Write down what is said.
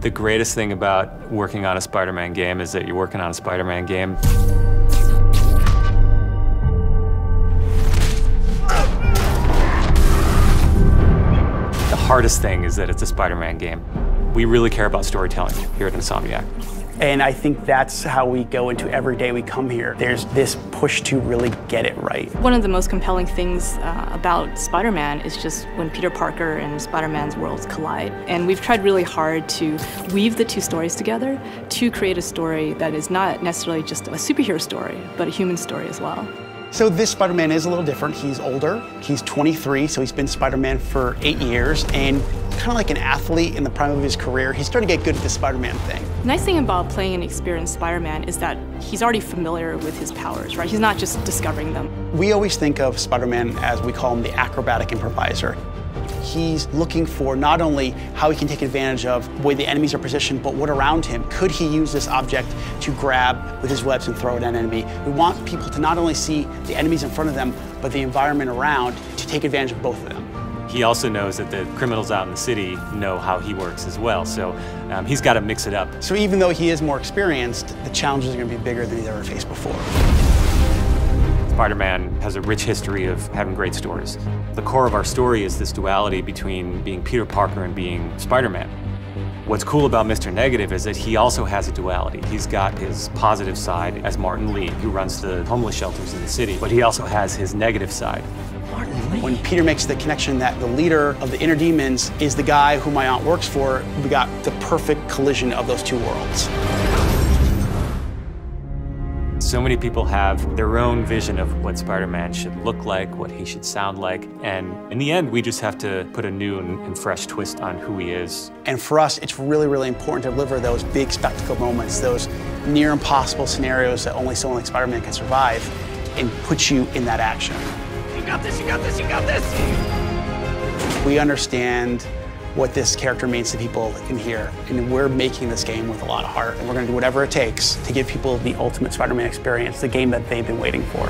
The greatest thing about working on a Spider-Man game is that you're working on a Spider-Man game. The hardest thing is that it's a Spider-Man game. We really care about storytelling here at Insomniac. And I think that's how we go into every day we come here. There's this push to really get it right. One of the most compelling things about Spider-Man is just when Peter Parker and Spider-Man's worlds collide. And we've tried really hard to weave the two stories together to create a story that is not necessarily just a superhero story, but a human story as well. So this Spider-Man is a little different. He's older, he's 23, so he's been Spider-Man for 8 years, and kind of like an athlete in the prime of his career, he's starting to get good at the Spider-Man thing. The nice thing about playing an experienced Spider-Man is that he's already familiar with his powers, right? He's not just discovering them. We always think of Spider-Man as, we call him, the acrobatic improviser. He's looking for not only how he can take advantage of the way the enemies are positioned, but what around him. Could he use this object to grab with his webs and throw at an enemy? We want people to not only see the enemies in front of them, but the environment around, to take advantage of both of them. He also knows that the criminals out in the city know how he works as well, so he's got to mix it up. So even though he is more experienced, the challenges are going to be bigger than he's ever faced before. Spider-Man has a rich history of having great stories. The core of our story is this duality between being Peter Parker and being Spider-Man. What's cool about Mr. Negative is that he also has a duality. He's got his positive side as Martin Lee, who runs the homeless shelters in the city, but he also has his negative side. When Peter makes the connection that the leader of the inner demons is the guy who my aunt works for, we got the perfect collision of those two worlds. So many people have their own vision of what Spider-Man should look like, what he should sound like, and in the end, we just have to put a new and fresh twist on who he is. And for us, it's really, really important to deliver those big spectacle moments, those near impossible scenarios that only someone like Spider-Man can survive, and put you in that action. You got this, you got this, you got this! We understand what this character means to people in here, and we're making this game with a lot of heart, and we're going to do whatever it takes to give people the ultimate Spider-Man experience, the game that they've been waiting for.